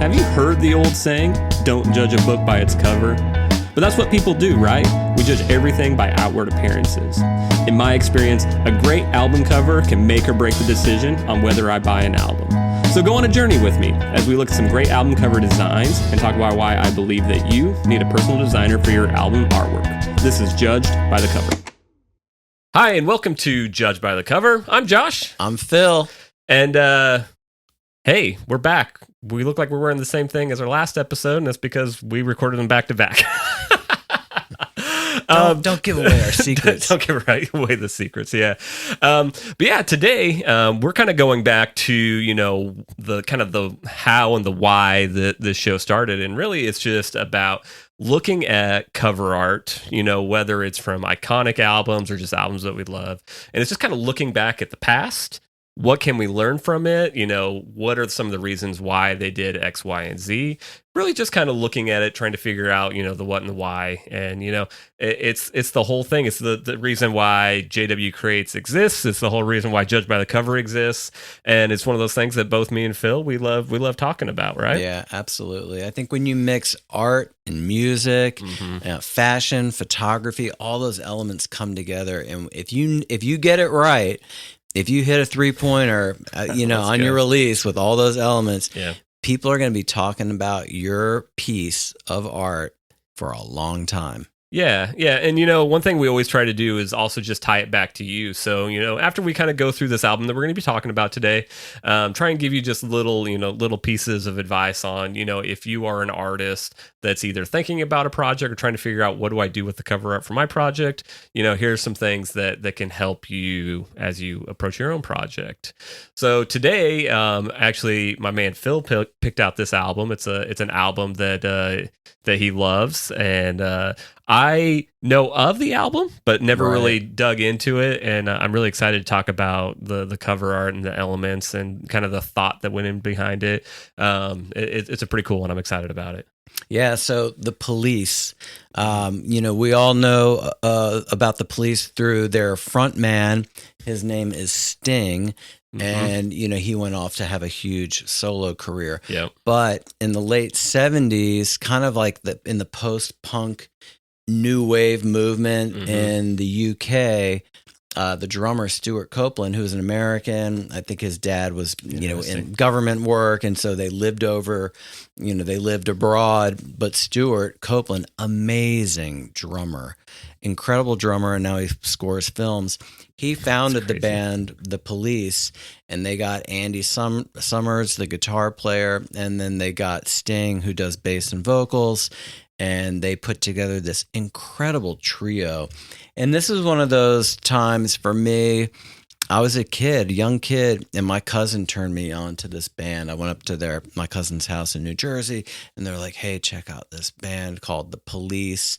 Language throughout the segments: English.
Have you heard the old saying, don't judge a book by its cover? But that's what people do, right? We judge everything by outward appearances. In my experience, a great album cover can make or break the decision on whether I buy an album. So go on a journey with me as we look at some great album cover designs and talk about why I believe that you need a personal designer for your album artwork. This is Judged by the Cover. Hi, and welcome to Judged by the Cover. I'm Josh. I'm Phil. And, hey, we're back. We look like we're wearing the same thing as our last episode, and that's because we recorded them back to back. Don't give away our secrets. Don't give away the secrets, yeah. But yeah, today we're kind of going back to, the kind of the how and the why that this show started. And really, it's just about looking at cover art, whether it's from iconic albums or just albums that we love. And it's just kind of looking back at the past. What can we learn from it? What are some of the reasons why they did X, Y, and Z? Really just kind of looking at it, trying to figure out, the what and the why. And, it's the whole thing. It's the reason why JW Creates exists. It's the whole reason why Judged by the Cover exists. And it's one of those things that both me and Phil, we love talking about, right? Yeah, absolutely. I think when you mix art and music, fashion, photography, all those elements come together. And if you get it right, if you hit a three-pointer, on your release with all those elements, people are going to be talking about your piece of art for a long time. Yeah. And, one thing we always try to do is also just tie it back to you. So, after we kind of go through this album that we're going to be talking about today, try and give you just little pieces of advice on, if you are an artist that's either thinking about a project or trying to figure out what do I do with the cover art for my project, here's some things that can help you as you approach your own project. So today, actually, my man Phil picked out this album. It's an album that he loves, and I know of the album, but never really dug into it, and I'm really excited to talk about the cover art and the elements and kind of the thought that went in behind it. It's a pretty cool one. I'm excited about it. Yeah, so the Police, we all know about the Police through their front man. His name is Sting. And, he went off to have a huge solo career. Yep. But in the late 70s, kind of like in the post-punk new wave movement in the UK, the drummer Stuart Copeland, who was an American, I think his dad was, in government work, and so they lived abroad. But Stuart Copeland, amazing drummer, incredible drummer, and now he scores films. He founded the band The Police, and they got Andy Summers, the guitar player, and then they got Sting, who does bass and vocals, and they put together this incredible trio. And this is one of those times for me. I was a young kid, and my cousin turned me on to this band. I went up to my cousin's house in New Jersey, and they're like, hey, check out this band called The Police.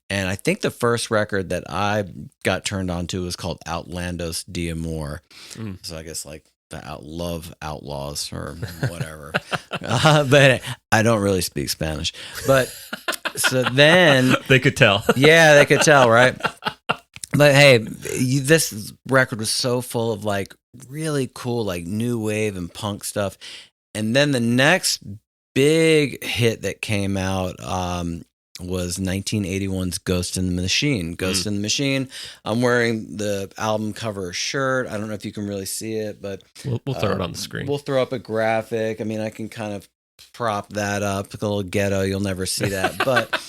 And I think the first record that I got turned on to was called Outlandos d'Amor. So I guess like the Love Outlaws or whatever. But I don't really speak Spanish. But so then... They could tell. Yeah, they could tell, right? But hey, this record was so full of like really cool like new wave and punk stuff. And then the next big hit that came out was 1981's Ghost in the Machine. Ghost in the Machine. I'm wearing the album cover shirt. I don't know if you can really see it, but we'll throw it on the screen. We'll throw up a graphic. I mean, I can kind of prop that up. A little ghetto. You'll never see that, but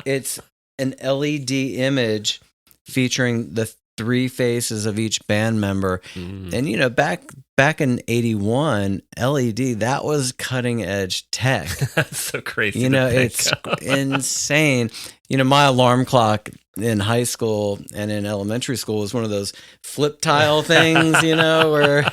it's an LED image featuring the three faces of each band member. And back in 81, LED, that was cutting edge tech. That's so crazy. It's insane. My alarm clock in high school and in elementary school was one of those flip tile things, where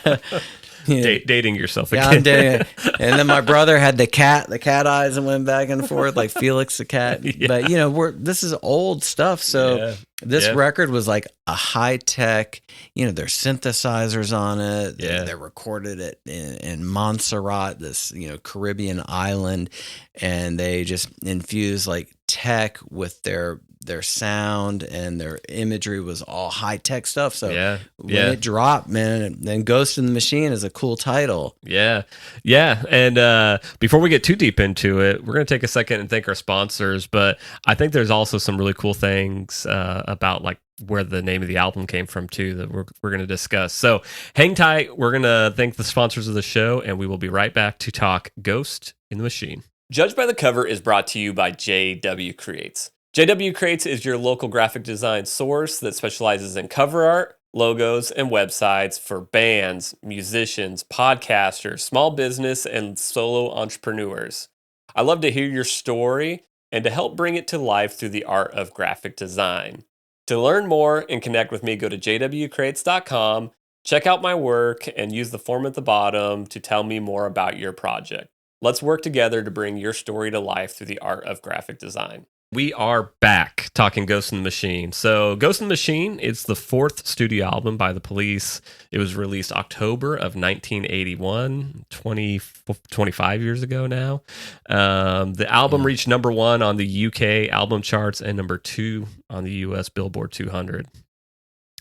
dating yourself again. Yeah, I'm dating it. And then my brother had the cat eyes and went back and forth like Felix the cat. Yeah. But this is old stuff. So this record was like a high tech, there's synthesizers on it. Yeah. They recorded it in Montserrat, this, Caribbean island. And they just infused like tech with their their sound and their imagery was all high tech stuff. So when yeah. it dropped, man, then Ghost in the Machine is a cool title. Yeah. And before we get too deep into it, we're going to take a second and thank our sponsors. But I think there's also some really cool things about like where the name of the album came from too that we're going to discuss. So hang tight. We're going to thank the sponsors of the show, and we will be right back to talk Ghost in the Machine. Judged by the Cover is brought to you by JW Creates. JW Creates is your local graphic design source that specializes in cover art, logos, and websites for bands, musicians, podcasters, small business, and solo entrepreneurs. I love to hear your story and to help bring it to life through the art of graphic design. To learn more and connect with me, go to jwcreates.com, check out my work, and use the form at the bottom to tell me more about your project. Let's work together to bring your story to life through the art of graphic design. We are back talking Ghost in the Machine. So Ghost in the Machine, it's the fourth studio album by the Police. It was released October of 1981, 25 years ago now. The album reached number 1 on the UK album charts and number 2 on the US Billboard 200.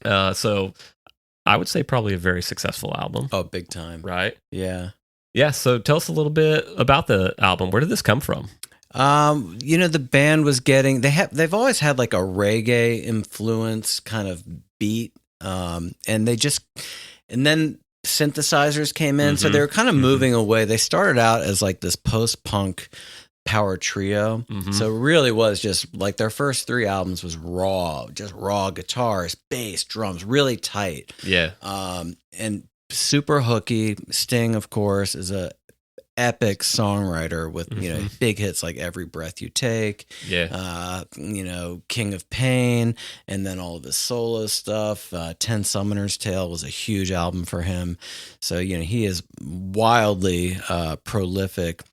So I would say probably a very successful album. Oh, big time. Right? Yeah. Yeah, so tell us a little bit about the album. Where did this come from? The band was getting they've always had like a reggae influence kind of beat, and then synthesizers came in, so they were kind of moving away. They started out as like this post-punk power trio, so it really was just like their first 3 albums was just raw guitars, bass, drums, really tight. Yeah, and super hooky. Sting, of course, is a epic songwriter with big hits like Every Breath You Take, King of Pain, and then all of his solo stuff. 10 Summoner's Tale was a huge album for him, so he is wildly prolific.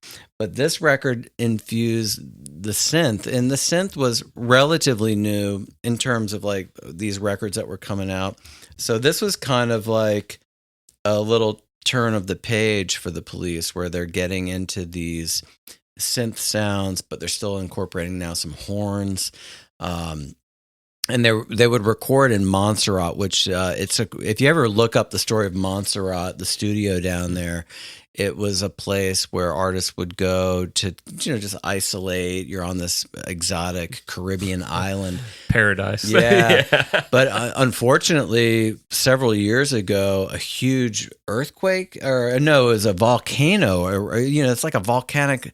But this record infused the synth, and the synth was relatively new in terms of like these records that were coming out. So this was kind of like a little turn of the page for the Police, where they're getting into these synth sounds, but they're still incorporating now some horns. And they would record in Montserrat, which if you ever look up the story of Montserrat, the studio down there, it was a place where artists would go to, just isolate. You're on this exotic Caribbean island. Paradise. Yeah. But unfortunately, several years ago, a huge earthquake, it was a volcano, it's like a volcanic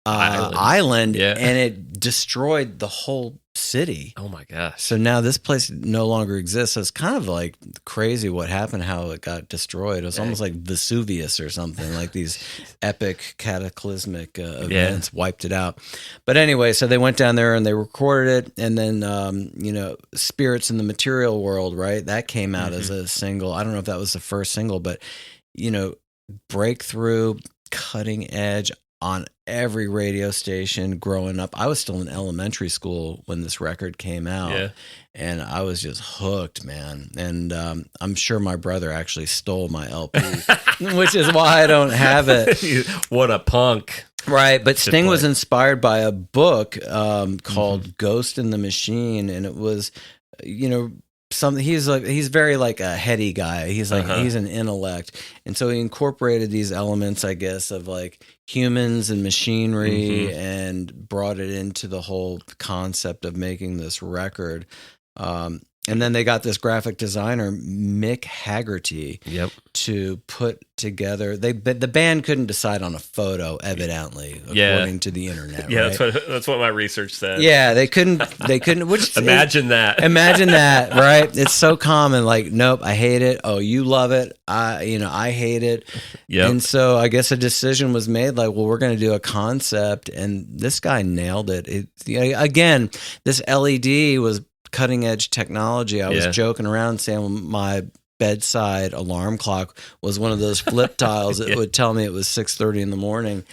island, and it destroyed the whole city. Oh my gosh. So now this place no longer exists. So it's kind of like crazy what happened, how it got destroyed. It was almost like Vesuvius or something, like these epic cataclysmic events wiped it out. But anyway, so they went down there and they recorded it, and then Spirits in the Material World, right? That came out as a single. I don't know if that was the first single, but breakthrough, cutting edge on every radio station growing up. I was still in elementary school when this record came out, and I was just hooked, man. And I'm sure my brother actually stole my LP, which is why I don't have it. What a punk. Right, but Sting was inspired by a book called Ghost in the Machine, and it was, he's very like a heady guy. He's like he's an intellect, and so he incorporated these elements, I guess, of like humans and machinery, and brought it into the whole concept of making this record. And then they got this graphic designer, Mick Haggerty, to put together. The band couldn't decide on a photo, evidently, according to the internet. Yeah, right? that's what my research said. Yeah, they couldn't. Which imagine that. Imagine that, right? It's so common. Like, nope, I hate it. Oh, you love it. I hate it. Yep. And so I guess a decision was made. Like, well, we're going to do a concept, and this guy nailed it. Again, this LED was cutting edge technology. I was joking around saying my bedside alarm clock was one of those flip tiles that would tell me it was 6:30 in the morning.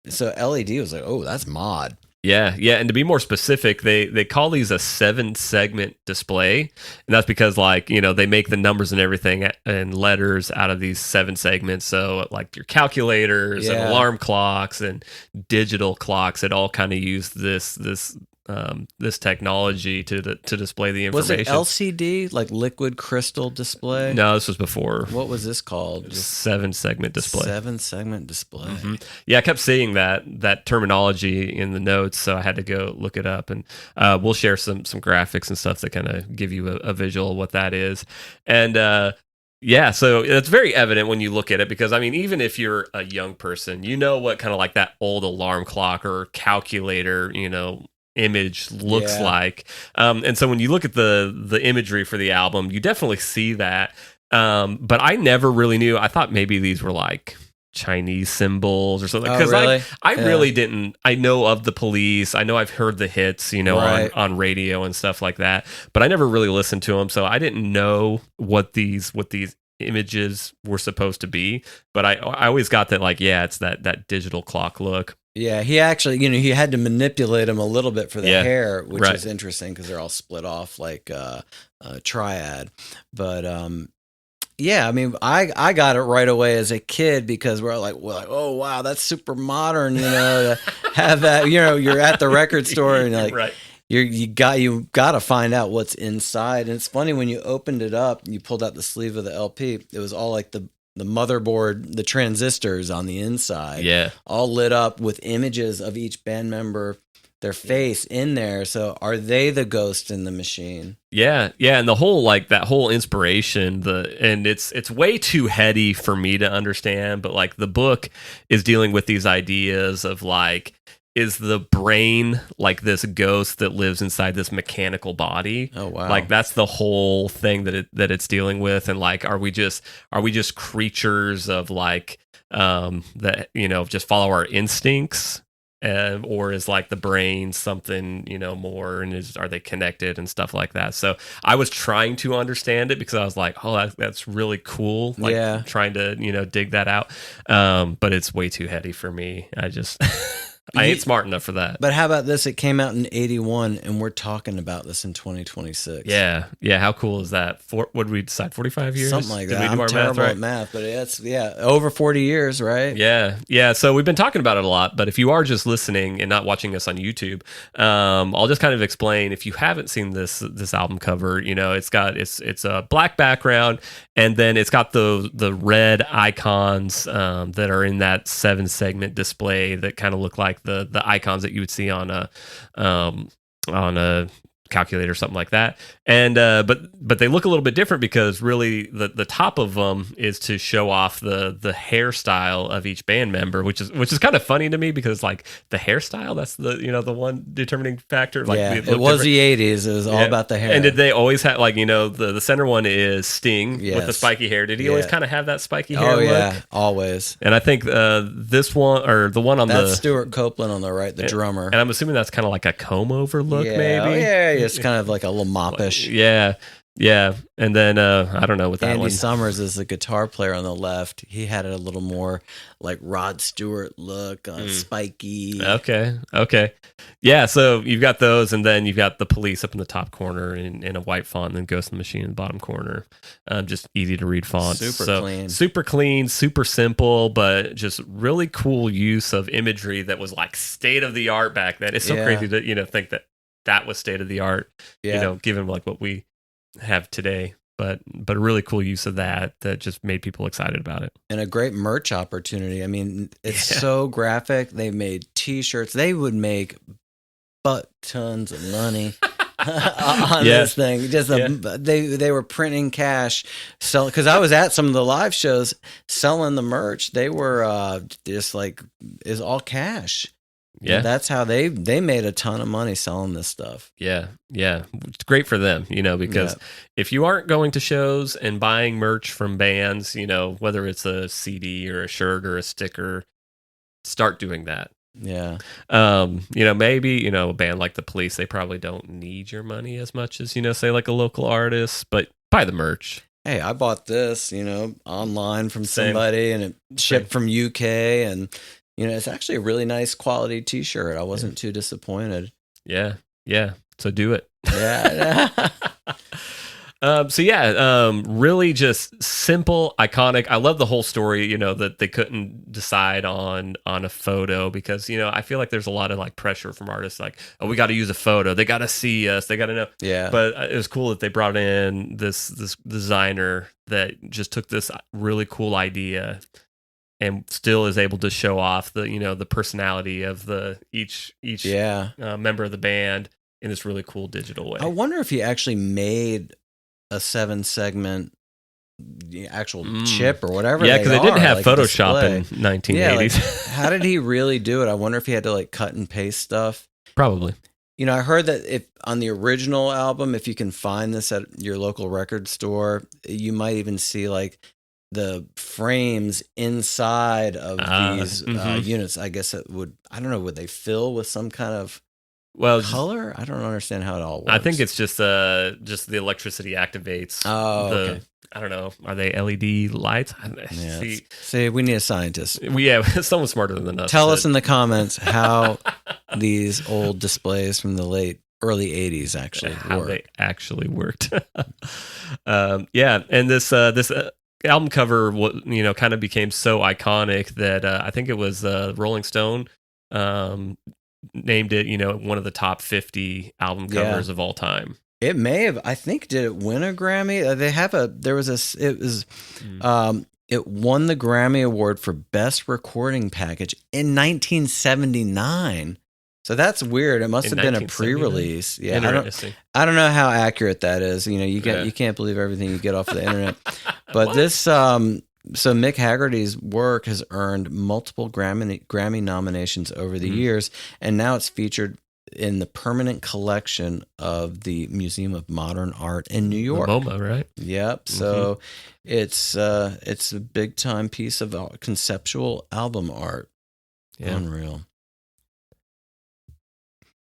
So LED was like, oh, that's mod. Yeah. And to be more specific, they call these a 7-segment display, and that's because they make the numbers and everything and letters out of these 7 segments. So like your calculators and alarm clocks and digital clocks, it all kind of use this this technology to display the Was it information. LCD, like liquid crystal display? No, this was before. What was this called? 7-segment display. 7-segment display. Mm-hmm. Yeah, I kept seeing that terminology in the notes, so I had to go look it up, and we'll share some graphics and stuff that kind of give you a visual of what that is. And yeah, so it's very evident when you look at it, because I mean, even if you're a young person, you know what kind of like that old alarm clock or calculator, image looks like. And so when you look at the imagery for the album, you definitely see that. But I never really knew. I thought maybe these were like Chinese symbols or something, because really? I really didn't. I know of the Police. I know I've heard the hits, Right. on radio and stuff like that, but I never really listened to them, so I didn't know what these images were supposed to be. But I always got that, like, yeah, it's that digital clock look. Yeah, he actually, he had to manipulate them a little bit for the hair, which right. is interesting because they're all split off like a triad. But yeah, I mean, I got it right away as a kid because we're like, oh wow, that's super modern, to have that. You're at the record store and like, right. you got to find out what's inside. And it's funny, when you opened it up, you pulled out the sleeve of the LP. It was all like the motherboard, the transistors on the inside, all lit up with images of each band member, their face in there. So are they the ghost in the machine? Yeah, and the whole, like, that whole inspiration, and it's way too heady for me to understand, but like the book is dealing with these ideas of like, is the brain like this ghost that lives inside this mechanical body? Oh wow! Like that's the whole thing that it's dealing with, and like, are we just creatures of like that just follow our instincts, or is like the brain something more, and are they connected and stuff like that? So I was trying to understand it because I was like, oh, that's really cool. Like trying to dig that out, but it's way too heady for me. I just. I ain't smart enough for that. But how about this? It came out in 81, and we're talking about this in 2026. Yeah. How cool is that? What did we decide? 45 years? Something like Did that. we do I'm terrible at math, but it's over 40 years, right? Yeah. So we've been talking about it a lot, but if you are just listening and not watching us on YouTube, I'll just kind of explain. If you haven't seen this album cover, it's a black background, and then it's got the red icons that are in that 7-segment display that kind of look like the icons that you would see on a calculator or something like that. And but they look a little bit different because really the top of them is to show off the hairstyle of each band member, which is kind of funny to me because like the hairstyle, that's the one determining factor. Like it was the 80s. It was all about the hair. And did they always have like the center one is Sting with the spiky hair? Did he always kind of have that spiky hair look? Yeah, always. And I think this one, or the one on that's Stuart Copeland on the right, the drummer. And I'm assuming that's kind of like a comb over look, maybe. Oh, yeah, it's kind of like a little moppish. Yeah. And then I don't know what that Andy one. Summers is the guitar player on the left. He had a little more like Rod Stewart look, spiky. Okay. Yeah, so you've got those, and then you've got the Police up in the top corner in a white font, and then Ghost in the Machine in the bottom corner. Just easy to read fonts. Super clean, super simple, but just really cool use of imagery that was like state of the art back then. It's so crazy to think that was state of the art. Given like what we have today, but a really cool use of that just made people excited about it, and a great merch opportunity. I mean, it's so graphic. They made T-shirts. They would make butt tons of money on this thing. They were printing cash, because I was at some of the live shows selling the merch. They were just like, is all cash. Yeah, and that's how they made a ton of money selling this stuff. Yeah, it's great for them, because if you aren't going to shows and buying merch from bands, whether it's a CD or a shirt or a sticker, start doing that. Yeah. Maybe, a band like the Police, they probably don't need your money as much as, say like a local artist, but buy the merch. Hey, I bought this, online from somebody, and it shipped from UK, and it's actually a really nice quality T-shirt. I wasn't too disappointed. Yeah. So do it. Yeah. Really just simple, iconic. I love the whole story, that they couldn't decide on a photo because, I feel like there's a lot of like pressure from artists like, oh, we got to use a photo. They got to see us. They got to know. Yeah. But it was cool that they brought in this designer that just took this really cool idea and still is able to show off the personality of each member of the band in this really cool digital way. I wonder if he actually made a 7-segment actual chip or whatever. Yeah, because they didn't have Photoshop in 1980s. Yeah, like, how did he really do it? I wonder if he had to like cut and paste stuff. Probably. I heard that if on the original album, if you can find this at your local record store, you might even see like the frames inside of these units. I guess it would. I don't know. Would they fill with some kind of color? I don't understand how it all works. I think it's just the electricity activates. Oh, okay. I don't know. Are they LED lights? Yeah. See, we need a scientist. Someone smarter than us. Tell us in the comments how these old displays from the early 80s actually how work. They actually worked. And this album cover, kind of became so iconic that I think it was Rolling Stone named it, one of the top 50 album covers of all time. It may have. I think did it win a Grammy? It won the Grammy Award for Best Recording Package in 1979. So that's weird. It must have been a pre-release. Yeah, I don't know how accurate that is. You can't believe everything you get off the internet. But this, so Mick Haggerty's work has earned multiple Grammy nominations over the years, and now it's featured in the permanent collection of the Museum of Modern Art in New York. MoMA, right? Yep. So it's a big time piece of conceptual album art. Yeah. Unreal.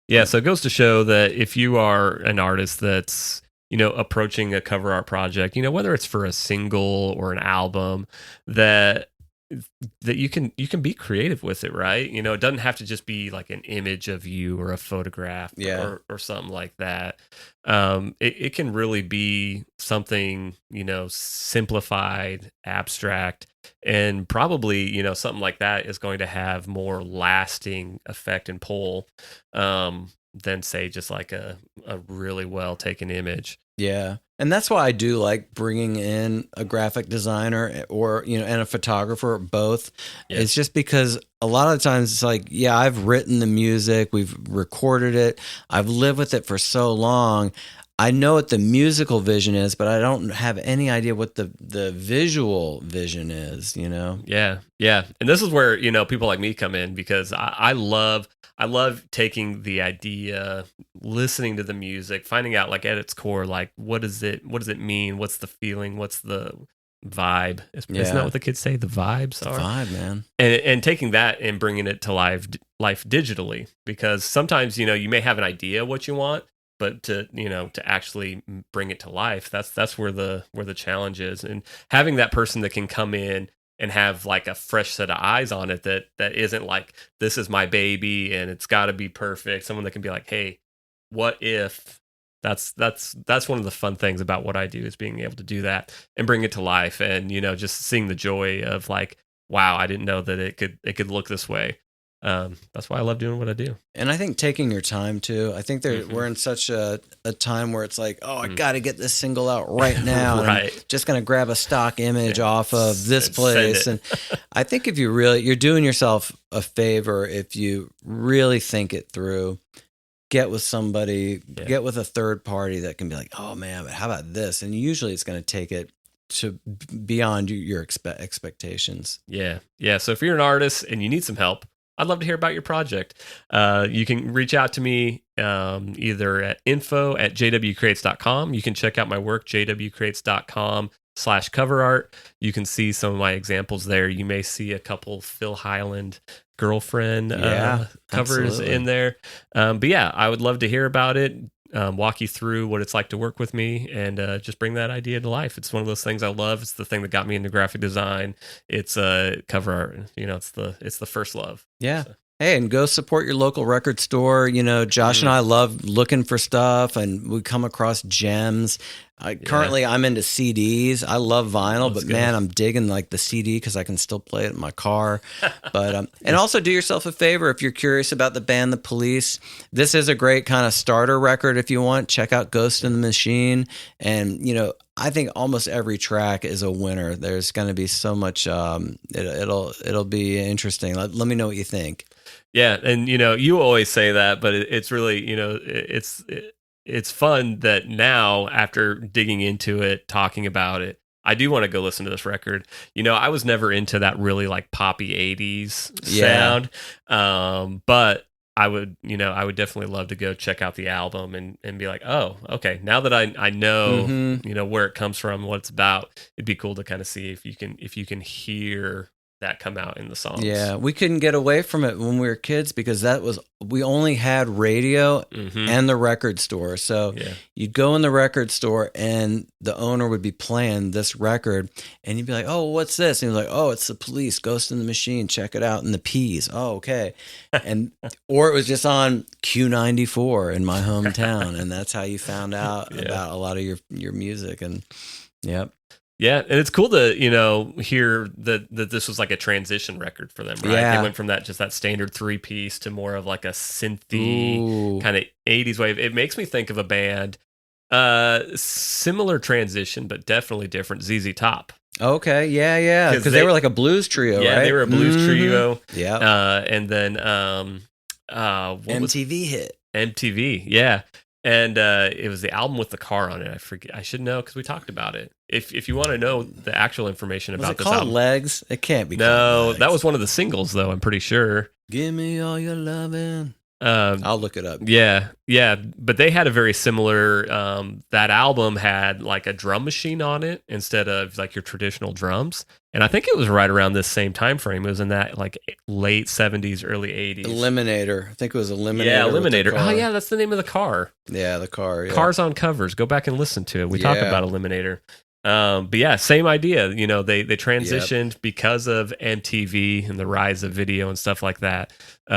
Yeah, so it goes to show that if you are an artist that's, approaching a cover art project, whether it's for a single or an album, that you can be creative with it, right? It doesn't have to just be like an image of you or a photograph or something like that. It can really be something, simplified, abstract, and probably, something like that is going to have more lasting effect and pull than say just like a really well taken image. Yeah. And that's why I do like bringing in a graphic designer or, and a photographer, both. Yeah. It's just because a lot of times it's like, I've written the music, we've recorded it, I've lived with it for so long. I know what the musical vision is, but I don't have any idea what the visual vision is, Yeah. Yeah. And this is where, people like me come in because I love taking the idea, listening to the music, finding out like at its core, like what does it mean? What's the feeling? What's the vibe? Isn't that what the kids say? The vibes are? The vibe, man. And taking that and bringing it to life digitally, because sometimes, you may have an idea what you want, but to actually bring it to life, that's where the challenge is. And having that person that can come in and have like a fresh set of eyes on it that isn't like, this is my baby and it's got to be perfect. Someone that can be like, hey, what if? That's one of the fun things about what I do, is being able to do that and bring it to life, and just seeing the joy of like, wow, I didn't know that it could look this way. That's why I love doing what I do. And I think taking your time too. I think we're in such a time where it's like, I got to get this single out right now. Right. I'm just going to grab a stock image off of this place. And I think if you're doing yourself a favor if you really think it through, get with somebody, get with a third party that can be like, oh man, but how about this? And usually it's going to take it to beyond your expectations. Yeah. Yeah. So if you're an artist and you need some help, I'd love to hear about your project. You can reach out to me either at info@jwcreates.com. You can check out my work, jwcreates.com/cover art. You can see some of my examples there. You may see a couple Phil Highland Girlfriend covers in there. But yeah, I would love to hear about it. Walk you through what it's like to work with me, and just bring that idea to life. It's one of those things I love. It's the thing that got me into graphic design. It's cover art. It's the first love. Yeah. So. Hey, and go support your local record store. You know, Josh and I love looking for stuff, and we come across gems. Currently, I'm into CDs. I love vinyl, but man, I'm digging like the CD because I can still play it in my car. But and also do yourself a favor if you're curious about the band The Police. This is a great kind of starter record if you want. Check out Ghost in the Machine, and you know, I think almost every track is a winner. There's going to be so much. It'll be interesting. Let me know what you think. Yeah, and you know, you always say that, but it's really, you know, it's fun that now after digging into it, talking about it, I do want to go listen to this record. You know, I was never into that really like poppy 80s sound, but I would definitely love to go check out the album and be like, oh, okay, now that I know, you know, where it comes from, what it's about, it'd be cool to kind of see if you can hear that come out in the songs. Yeah, we couldn't get away from it when we were kids because we only had radio and the record store. So you'd go in the record store and the owner would be playing this record and you'd be like, oh, what's this? And he's like, oh, it's The Police, Ghost in the Machine, check it out. And the Peas. Oh, okay. Or it was just on Q94 in my hometown. And that's how you found out about a lot of your music. And yep. Yeah, and it's cool to, you know, hear that this was like a transition record for them, right? Yeah. They went from that standard 3-piece to more of like a synthy kind of 80s wave. It makes me think of a band, similar transition, but definitely different, ZZ Top. Okay, yeah. Because they were like a blues trio, right? Yeah, they were a blues trio. Yeah. And then MTV hit. MTV, yeah. And it was the album with the car on it. I forget. I should know because we talked about it. If you want to know the actual information about this album, Legs? It can't be. No, that was one of the singles, though. I'm pretty sure. Give me all your loving. I'll look it up. Yeah. But they had a very similar. That album had like a drum machine on it instead of like your traditional drums, and I think it was right around this same time frame. It was in that like late 70s, early 80s. Eliminator. I think it was Eliminator. Yeah, Eliminator. Oh yeah, that's the name of the car. Yeah, the car. Yeah. Cars on Covers. Go back and listen to it. We talked about Eliminator. But yeah, same idea. You know, they transitioned because of MTV and the rise of video and stuff like that.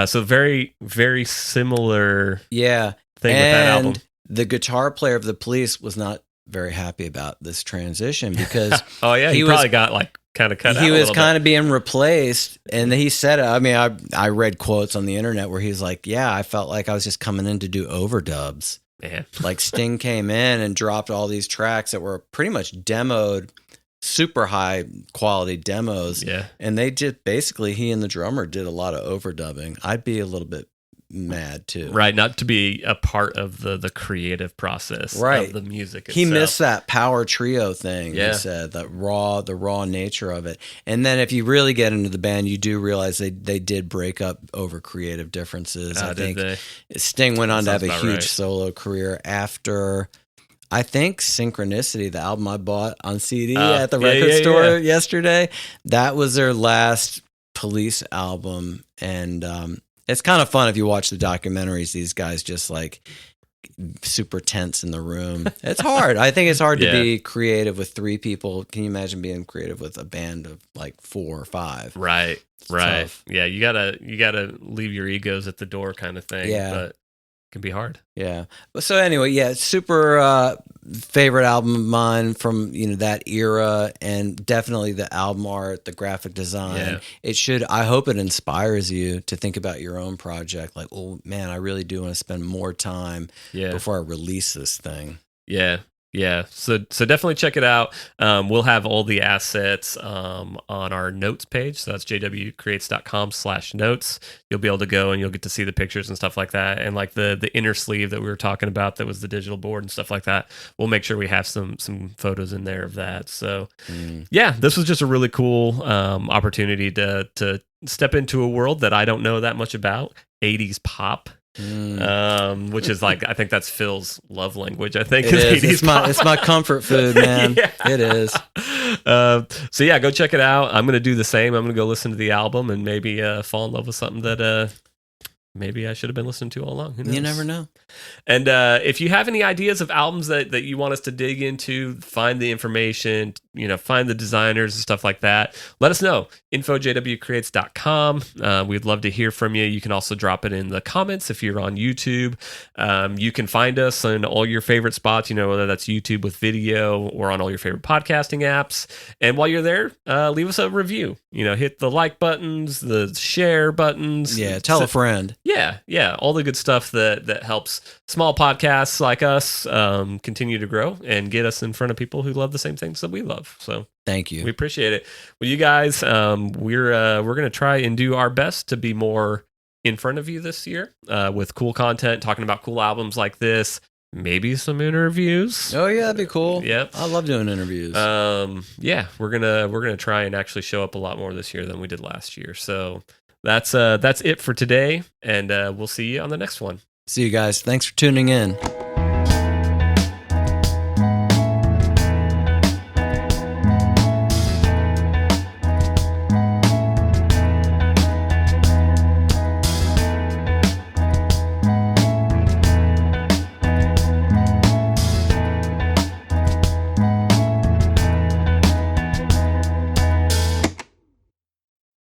So very, very similar thing with that album. The guitar player of The Police was not very happy about this transition because he probably got like kind of cut out. He was kind of being replaced, and he said, I mean, I read quotes on the internet where he's like, yeah, I felt like I was just coming in to do overdubs. Man. Like Sting came in and dropped all these tracks that were pretty much demoed, super high quality demos. Yeah. And they just basically, he and the drummer did a lot of overdubbing. I'd be a little bit mad too. Right. Not to be a part of the creative process of the music itself. He missed that power trio thing. He said the raw nature of it. And then if you really get into the band, you do realize they did break up over creative differences. I think Sting went on to have a huge solo career after, I think, Synchronicity, the album I bought on CD at the record store yesterday. That was their last Police album. And it's kind of fun if you watch the documentaries. These guys just like super tense in the room. It's hard. I think it's hard to be creative with 3 people. Can you imagine being creative with a band of like 4 or 5? Right. It's right. tough. Yeah. You gotta leave your egos at the door kind of thing. Yeah. But it can be hard. Yeah. So anyway, super favorite album of mine from, you know, that era, and definitely the album art, the graphic design. I hope it inspires you to think about your own project. Like, oh man, I really do want to spend more time before I release this thing. Yeah. So definitely check it out. We'll have all the assets on our notes page. So that's jwcreates.com/notes. You'll be able to go and you'll get to see the pictures and stuff like that. And like the inner sleeve that we were talking about, that was the digital board and stuff like that. We'll make sure we have some photos in there of that. So this was just a really cool opportunity to step into a world that I don't know that much about. 80s pop. Which is like, I think that's Phil's love language. I think it is. It's my comfort food, man. It is. So yeah, go check it out. I'm gonna do the same. I'm gonna go listen to the album and maybe fall in love with something that maybe I should have been listening to all along. Who knows? You never know. And if you have any ideas of albums that you want us to dig into, find the information, find the designers and stuff like that, let us know. info@jwcreates.com. We'd love to hear from you. You can also drop it in the comments if you're on YouTube. You can find us on all your favorite spots, whether that's YouTube with video or on all your favorite podcasting apps. And while you're there, leave us a review. Hit the like buttons, the share buttons. Yeah, tell a friend. Yeah, all the good stuff that helps small podcasts like us continue to grow and get us in front of people who love the same things that we love. So thank you. We appreciate it. Well, you guys, we're going to try and do our best to be more in front of you this year with cool content, talking about cool albums like this. Maybe some interviews. Oh yeah, that'd be cool. Yep, I love doing interviews. Yeah, we're gonna try and actually show up a lot more this year than we did last year. So that's it for today, and we'll see you on the next one. See you guys. Thanks for tuning in.